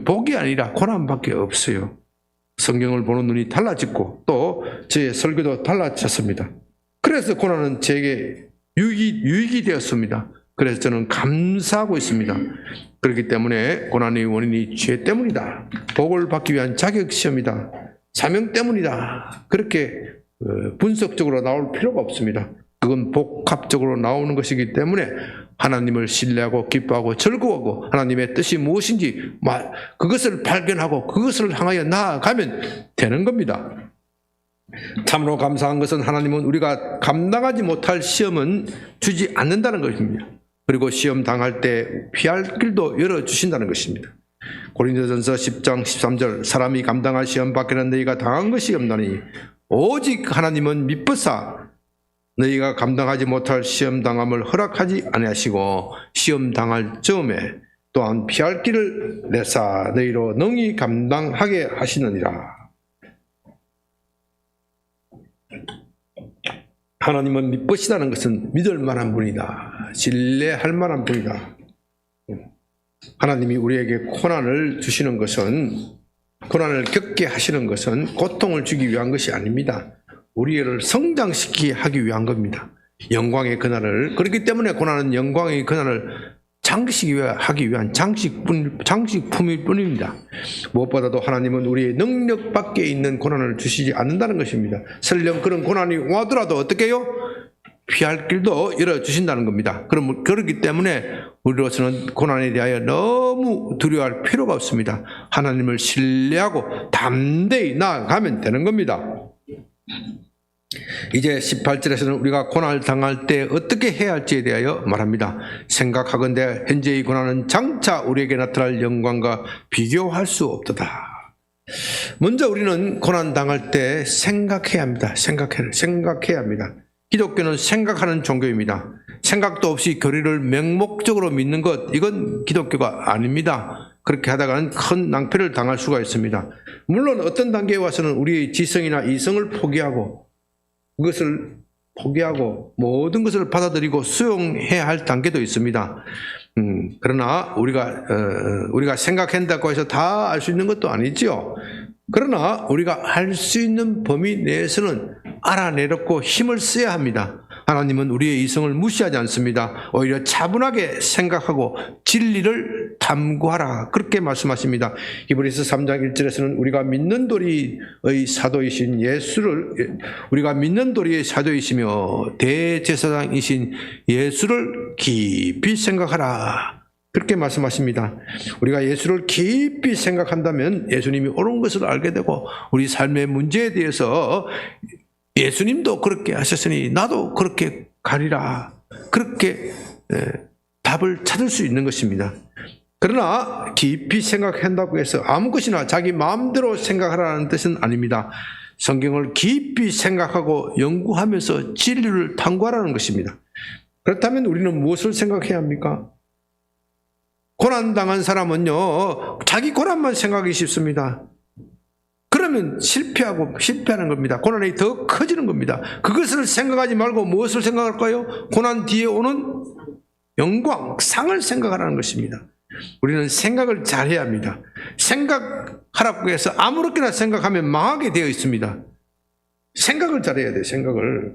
복이 아니라 고난밖에 없어요. 성경을 보는 눈이 달라졌고 또 제 설교도 달라졌습니다. 그래서 고난은 제게 유익이 되었습니다. 그래서 저는 감사하고 있습니다. 그렇기 때문에 고난의 원인이 죄 때문이다. 복을 받기 위한 자격시험이다. 사명 때문이다. 그렇게 분석적으로 나올 필요가 없습니다. 그건 복합적으로 나오는 것이기 때문에 하나님을 신뢰하고 기뻐하고 즐거워하고 하나님의 뜻이 무엇인지 그것을 발견하고 그것을 향하여 나아가면 되는 겁니다. 참으로 감사한 것은 하나님은 우리가 감당하지 못할 시험은 주지 않는다는 것입니다. 그리고 시험 당할 때 피할 길도 열어주신다는 것입니다. 고린도전서 10장 13절 사람이 감당할 시험 밖에는 너희가 당한 것이 없나니 오직 하나님은 미쁘사 너희가 감당하지 못할 시험 당함을 허락하지 아니하시고 시험 당할 즈음에 또한 피할 길을 내사 너희로 능히 감당하게 하시느니라. 하나님은 미쁘시다는 것은 믿을 만한 분이다. 신뢰할 만한 분이다. 하나님이 우리에게 고난을 주시는 것은, 고난을 겪게 하시는 것은 고통을 주기 위한 것이 아닙니다. 우리를 성장시키게 하기 위한 겁니다. 영광의 그날을, 그렇기 때문에 고난은 영광의 그날을 장식하기 위한 장식품일 뿐입니다. 무엇보다도 하나님은 우리의 능력 밖에 있는 고난을 주시지 않는다는 것입니다. 설령 그런 고난이 와더라도 어떻게 해요? 피할 길도 열어주신다는 겁니다. 그렇기 때문에 우리로서는 고난에 대하여 너무 두려워할 필요가 없습니다. 하나님을 신뢰하고 담대히 나아가면 되는 겁니다. 이제 18절에서는 우리가 고난을 당할 때 어떻게 해야 할지에 대하여 말합니다. 생각하건대 현재의 고난은 장차 우리에게 나타날 영광과 비교할 수 없도다. 먼저 우리는 고난 당할 때 생각해야 합니다. 생각해야 합니다. 기독교는 생각하는 종교입니다. 생각도 없이 교리를 맹목적으로 믿는 것, 이건 기독교가 아닙니다. 그렇게 하다가는 큰 낭패를 당할 수가 있습니다. 물론 어떤 단계에 와서는 우리의 지성이나 이성을 포기하고 그것을 포기하고 모든 것을 받아들이고 수용해야 할 단계도 있습니다. 그러나 우리가 생각한다고 해서 다 알 수 있는 것도 아니지요. 그러나 우리가 할 수 있는 범위 내에서는 알아내놓고 힘을 써야 합니다. 하나님은 우리의 이성을 무시하지 않습니다. 오히려 차분하게 생각하고 진리를 탐구하라, 그렇게 말씀하십니다. 히브리서 3장 1절에서는 우리가 믿는 도리의 사도이신 예수를, 우리가 믿는 도리의 사도이시며 대제사장이신 예수를 깊이 생각하라, 그렇게 말씀하십니다. 우리가 예수를 깊이 생각한다면 예수님이 옳은 것을 알게 되고 우리 삶의 문제에 대해서 예수님도 그렇게 하셨으니 나도 그렇게 가리라, 그렇게 답을 찾을 수 있는 것입니다. 그러나 깊이 생각한다고 해서 아무 것이나 자기 마음대로 생각하라는 뜻은 아닙니다. 성경을 깊이 생각하고 연구하면서 진리를 탐구하라는 것입니다. 그렇다면 우리는 무엇을 생각해야 합니까? 고난당한 사람은요, 자기 고난만 생각하기 쉽습니다. 그러면 실패하는 겁니다. 고난이 더 커지는 겁니다. 그것을 생각하지 말고 무엇을 생각할까요? 고난 뒤에 오는 영광, 상을 생각하라는 것입니다. 우리는 생각을 잘해야 합니다. 생각하라고 해서 아무렇게나 생각하면 망하게 되어 있습니다. 생각을 잘해야 돼요. 생각을.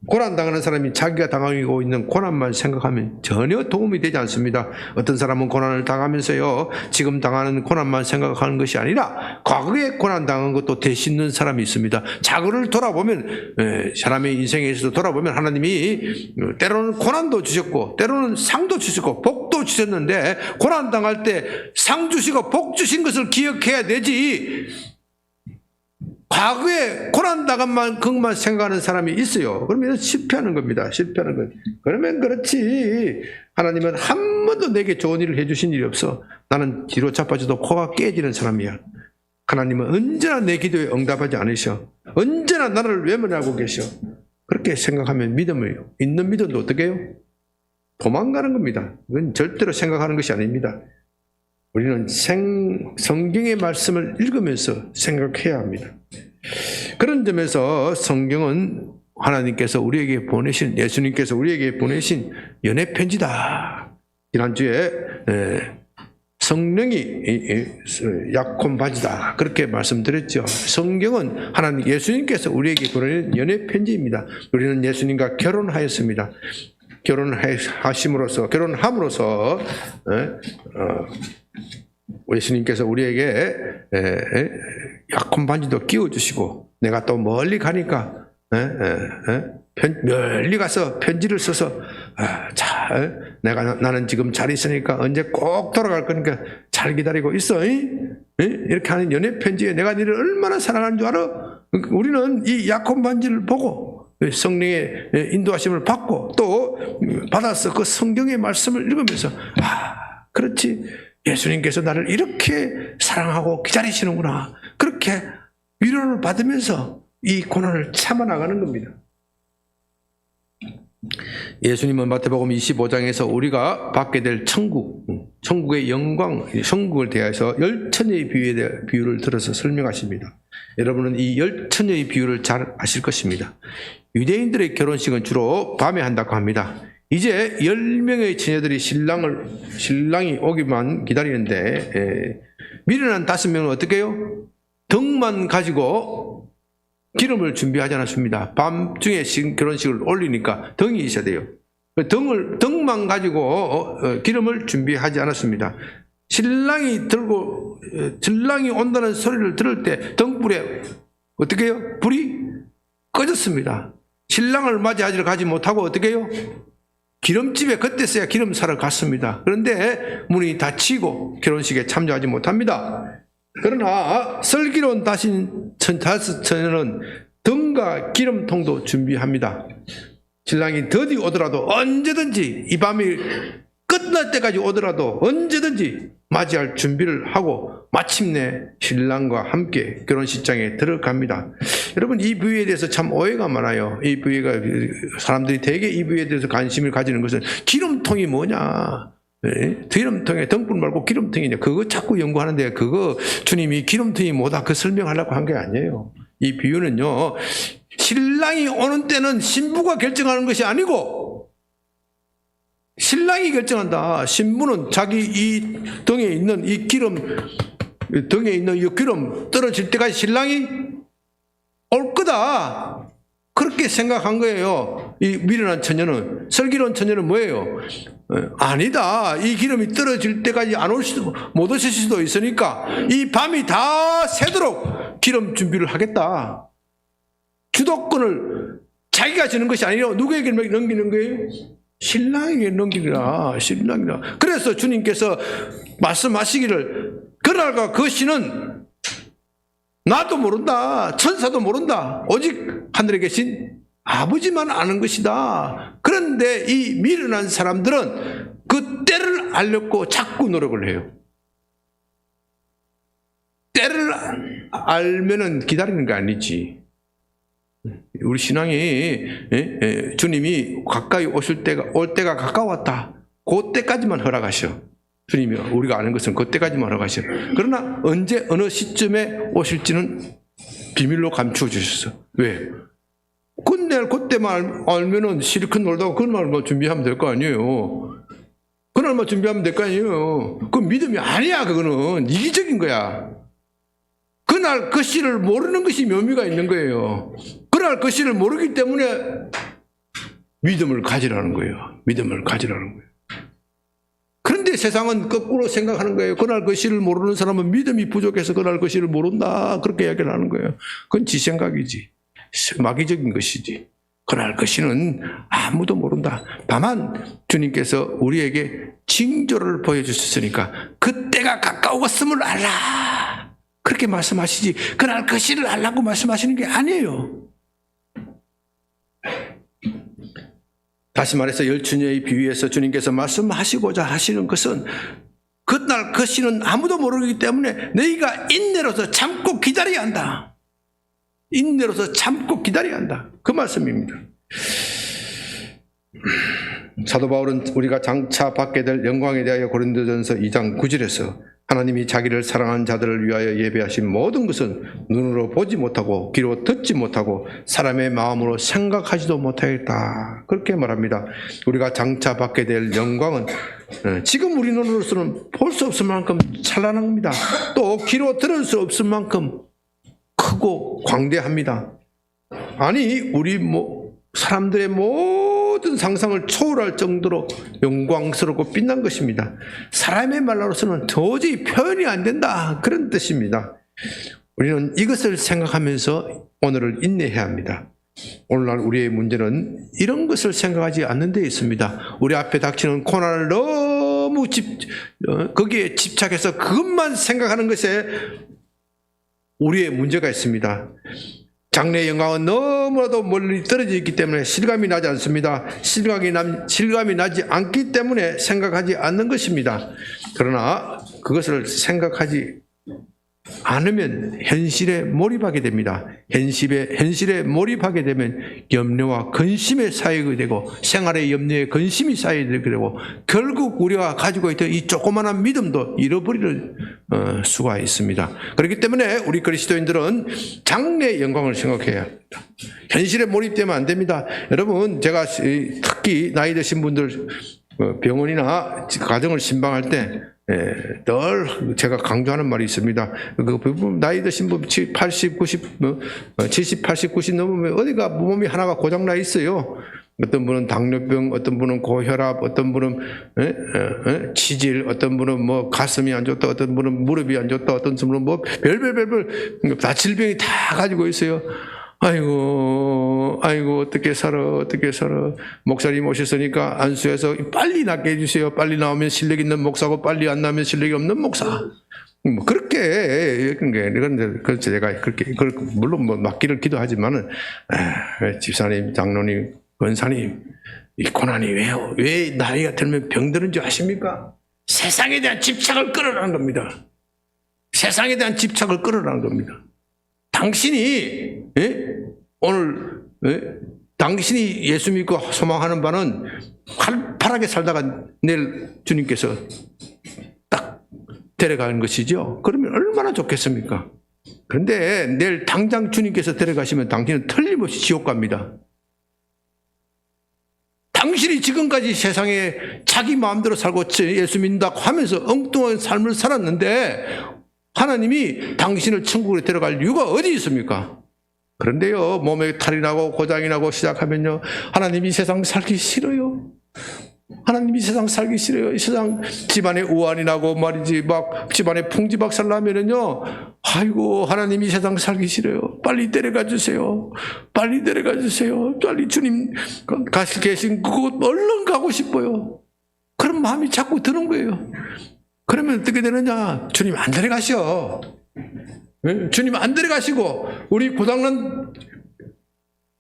고난당하는 사람이 자기가 당하고 있는 고난만 생각하면 전혀 도움이 되지 않습니다. 어떤 사람은 고난을 당하면서요, 지금 당하는 고난만 생각하는 것이 아니라 과거에 고난당한 것도 되씹는 사람이 있습니다. 자고를 돌아보면, 사람의 인생에 있어서 돌아보면 하나님이 때로는 고난도 주셨고 때로는 상도 주셨고 복도 주셨는데, 고난당할 때 상 주시고 복 주신 것을 기억해야 되지, 과거에 고난당한 것만 생각하는 사람이 있어요. 그러면 실패하는 겁니다. 실패하는 것. 그러면 그렇지, 하나님은 한 번도 내게 좋은 일을 해주신 일이 없어, 나는 뒤로 자빠져도 코가 깨지는 사람이야. 하나님은 언제나 내 기도에 응답하지 않으셔. 언제나 나를 외면하고 계셔. 그렇게 생각하면 있는 믿음도 어떻게 해요? 도망가는 겁니다. 그건 절대로 생각하는 것이 아닙니다. 우리는 성경의 말씀을 읽으면서 생각해야 합니다. 그런 점에서 성경은 하나님께서 우리에게 보내신, 예수님께서 우리에게 보내신 연애 편지다. 지난주에 성령이 약혼 바지다, 그렇게 말씀드렸죠. 성경은 하나님, 예수님께서 우리에게 보내는 연애 편지입니다. 우리는 예수님과 결혼하였습니다. 결혼함으로써 예수님께서 우리에게 약혼 반지도 끼워주시고, 내가 또 멀리 가니까 멀리 가서 편지를 써서 나는 지금 잘 있으니까 언제 꼭 돌아갈 거니까 잘 기다리고 있어, 이렇게 하는 연애 편지에 내가 너를 얼마나 사랑하는 줄 알아? 우리는 이 약혼 반지를 보고 성령의 인도하심을 받고 또 받아서 그 성경의 말씀을 읽으면서, 그렇지, 예수님께서 나를 이렇게 사랑하고 기다리시는구나, 그렇게 위로를 받으면서 이 고난을 참아나가는 겁니다. 예수님은 마태복음 25장에서 우리가 받게 될 천국의 영광, 천국을 대하여서 열처녀의 비유를 들어서 설명하십니다. 여러분은 이 열처녀의 비유를 잘 아실 것입니다. 유대인들의 결혼식은 주로 밤에 한다고 합니다. 이제 10명의 처녀들이 신랑이 오기만 기다리는데, 미련한 5명은 어떻게 해요? 덕만 가지고 기름을 준비하지 않았습니다. 밤중에 결혼식을 올리니까 덕이 있어야 돼요. 덕만 가지고 기름을 준비하지 않았습니다. 신랑이 온다는 소리를 들을 때 등불에 어떻게 해요? 불이 꺼졌습니다. 신랑을 맞이하지를 가지 못하고 어떻게 해요? 기름집에 그때서야 기름 사러 갔습니다. 그런데 문이 닫히고 결혼식에 참여하지 못합니다. 그러나 슬기로운 다섯 처녀는 등과 기름통도 준비합니다. 신랑이 더디 오더라도 언제든지, 이 밤이 끝날 때까지 오더라도 언제든지 맞이할 준비를 하고 마침내 신랑과 함께 결혼식장에 들어갑니다. 여러분, 이 부위에 대해서 참 오해가 많아요. 이 부위가, 사람들이 대개 이 부위에 대해서 관심을 가지는 것은 기름통이 뭐냐, 기름통에 등불 말고 기름통이냐, 그거 자꾸 연구하는데, 그거 주님이 기름통이 뭐다 그 설명하려고 한 게 아니에요. 이 비유는요, 신랑이 오는 때는 신부가 결정하는 것이 아니고 신랑이 결정한다. 신부는 자기 이 등에 있는 이 기름, 등에 있는 이 기름 떨어질 때까지 신랑이 올 거다. 그렇게 생각한 거예요. 이 미련한 처녀는. 슬기로운 처녀는 뭐예요? 아니다. 이 기름이 떨어질 때까지 못 오실 수도 있으니까 이 밤이 다 새도록 기름 준비를 하겠다. 주도권을 자기가 주는 것이 아니라 누구에게 넘기는 거예요? 신랑에게 넘기라. 신랑이라. 그래서 주님께서 말씀하시기를 그날과 그 시는 나도 모른다. 천사도 모른다. 오직 하늘에 계신 아버지만 아는 것이다. 그런데 이 미련한 사람들은 그 때를 알려고 자꾸 노력을 해요. 때를 알면은 기다리는 게 아니지. 우리 신앙이 주님이 가까이 올 때가 가까웠다. 그 때까지만 허락하셔. 주님이 우리가 아는 것은 그 때까지만 허락하셔. 그러나 언제 어느 시점에 오실지는 비밀로 감추어 주셨어. 왜? 그때만 알면은 실컷 놀다가 그날만 준비하면 될 거 아니에요. 그날만 준비하면 될 거 아니에요. 그건 믿음이 아니야. 그거는 이기적인 거야. 그날 그 시를 모르는 것이 묘미가 있는 거예요. 그날 그 시를 모르기 때문에 믿음을 가지라는 거예요. 믿음을 가지라는 거예요. 그런데 세상은 거꾸로 생각하는 거예요. 그날 그 시를 모르는 사람은 믿음이 부족해서 그날 그 시를 모른다. 그렇게 이야기를 하는 거예요. 그건 지 생각이지. 마귀적인 것이지. 그날 그 시는 아무도 모른다. 다만 주님께서 우리에게 징조를 보여주셨으니까 그때가 가까웠음을 알라. 그렇게 말씀하시지. 그날 그 시를 알라고 말씀하시는 게 아니에요. 다시 말해서 열추녀의 비유에서 주님께서 말씀하시고자 하시는 것은 그날 그 시는 아무도 모르기 때문에 너희가 인내로서 참고 기다려야 한다. 인내로서 참고 기다려야 한다. 그 말씀입니다. 사도 바울은 우리가 장차 받게 될 영광에 대하여 고린도전서 2장 9절에서 하나님이 자기를 사랑하는 자들을 위하여 예배하신 모든 것은 눈으로 보지 못하고 귀로 듣지 못하고 사람의 마음으로 생각하지도 못하겠다. 그렇게 말합니다. 우리가 장차 받게 될 영광은 지금 우리 눈으로서는 볼 수 없을 만큼 찬란한 겁니다. 또 귀로 들을 수 없을 만큼 크고 광대합니다. 아니 우리 사람들의 모든 상상을 초월할 정도로 영광스럽고 빛난 것입니다. 사람의 말로서는 도저히 표현이 안 된다. 그런 뜻입니다. 우리는 이것을 생각하면서 오늘을 인내해야 합니다. 오늘날 우리의 문제는 이런 것을 생각하지 않는 데 있습니다. 우리 앞에 닥치는 고난을 너무 거기에 집착해서 그것만 생각하는 것에 우리의 문제가 있습니다. 장래의 영광은 너무나도 멀리 떨어져 있기 때문에 실감이 나지 않습니다. 실감이 나지 않기 때문에 생각하지 않는 것입니다. 그러나 그것을 생각하지 않으면 현실에 몰입하게 됩니다. 현실에 몰입하게 되면 염려와 근심에 쌓이게 되고 생활의 염려에 근심이 쌓이게 되고 결국 우리가 가지고 있던 이 조그마한 믿음도 잃어버릴 수가 있습니다. 그렇기 때문에 우리 그리스도인들은 장래의 영광을 생각해야 합니다. 현실에 몰입되면 안 됩니다. 여러분 제가 특히 나이 드신 분들 병원이나 가정을 신방할 때 늘 제가 강조하는 말이 있습니다. 나이 드신 분 80, 90, 70, 80, 90 넘으면 어디가 몸이 하나가 고장나 있어요. 어떤 분은 당뇨병, 어떤 분은 고혈압, 어떤 분은 치질, 어떤 분은 뭐 가슴이 안 좋다, 어떤 분은 무릎이 안 좋다, 어떤 분은 뭐 별별 다 질병이 다 가지고 있어요. 아이고 어떻게 살아. 목사님 오셨으니까 안수해서 빨리 낫게 해주세요. 빨리 나오면 실력 있는 목사고 빨리 안 나오면 실력이 없는 목사. 뭐 그렇게 그런데 그렇죠. 제가 그렇게 물론 뭐 맡기를 기도하지만은 집사님, 장로님, 권사님 이 고난이 왜 나이가 들면 병드는 줄 아십니까? 세상에 대한 집착을 끌어라는 겁니다. 세상에 대한 집착을 끌어라는 겁니다. 당신이 오늘 당신이 예수 믿고 소망하는 바는 활발하게 살다가 내일 주님께서 딱 데려가는 것이죠. 그러면 얼마나 좋겠습니까? 그런데 내일 당장 주님께서 데려가시면 당신은 틀림없이 지옥 갑니다. 당신이 지금까지 세상에 자기 마음대로 살고 예수 믿는다고 하면서 엉뚱한 삶을 살았는데 하나님이 당신을 천국으로 데려갈 이유가 어디 있습니까? 그런데요, 몸에 탈이 나고 고장이 나고 시작하면요, 하나님이 세상 살기 싫어요. 하나님이 세상 살기 싫어요. 이 세상 집안에 우환이 나고 말이지, 막 집안에 풍지박살 나면은요, 아이고, 하나님이 세상 살기 싫어요. 빨리 데려가 주세요. 빨리 데려가 주세요. 빨리 주님 가실 계신 그곳 얼른 가고 싶어요. 그런 마음이 자꾸 드는 거예요. 그러면 어떻게 되느냐? 주님 안 데려가셔. 주님 안 데려가시고 우리 고장난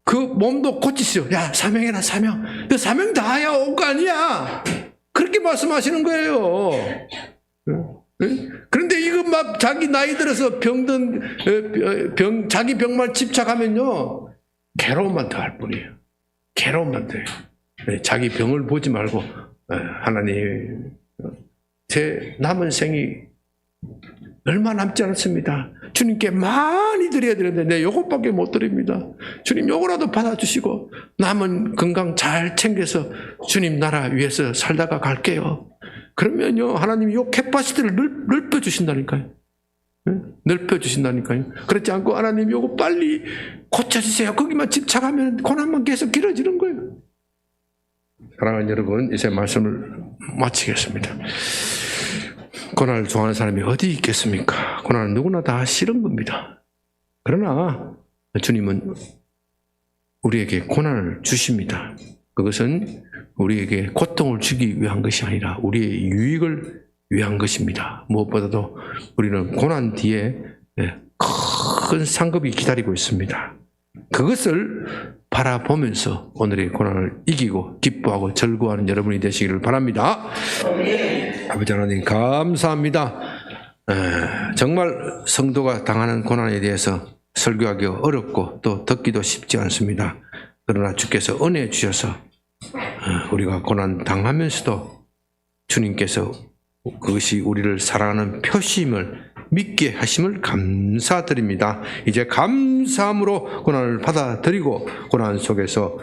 그 몸도 고치시오. 야, 사명해라, 사명. 너 사명 다해야 올 거 아니야. 그렇게 말씀하시는 거예요. 그런데 이거 막 자기 나이 들어서 자기 병만 집착하면요, 괴로움만 더할 뿐이에요. 괴로움만 더해요. 자기 병을 보지 말고, 하나님, 제 남은 생이 얼마 남지 않았습니다. 주님께 많이 드려야 되는데 내 요것밖에 못 드립니다. 주님 요거라도 받아주시고 남은 건강 잘 챙겨서 주님 나라 위해서 살다가 갈게요. 그러면요, 하나님이 요 캐파시티를 넓혀주신다니까요. 넓혀주신다니까요. 그렇지 않고 하나님 요거 빨리 고쳐주세요. 거기만 집착하면 고난만 계속 길어지는 거예요. 사랑하는 여러분, 이제 말씀을 마치겠습니다. 고난을 좋아하는 사람이 어디 있겠습니까? 고난은 누구나 다 싫은 겁니다. 그러나 주님은 우리에게 고난을 주십니다. 그것은 우리에게 고통을 주기 위한 것이 아니라 우리의 유익을 위한 것입니다. 무엇보다도 우리는 고난 뒤에 큰 상급이 기다리고 있습니다. 그것을 바라보면서 오늘의 고난을 이기고 기뻐하고 즐거워하는 여러분이 되시기를 바랍니다. 아버지 하나님 감사합니다. 정말 성도가 당하는 고난에 대해서 설교하기 어렵고 또 듣기도 쉽지 않습니다. 그러나 주께서 은혜 주셔서 우리가 고난 당하면서도 주님께서 그것이 우리를 사랑하는 표시임을 믿게 하심을 감사드립니다. 이제 감사함으로 고난을 받아들이고 고난 속에서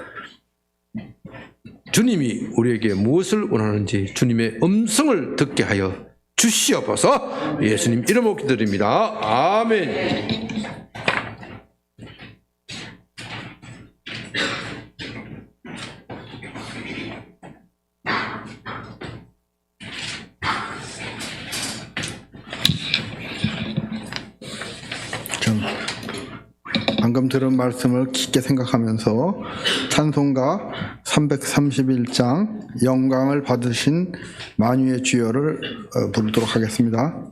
주님이 우리에게 무엇을 원하는지 주님의 음성을 듣게 하여 주시옵소서. 예수님 이름으로 기도드립니다. 아멘. 방금 들은 말씀을 깊게 생각하면서 찬송가 331장 영광을 받으신 만유의 주여를 부르도록 하겠습니다.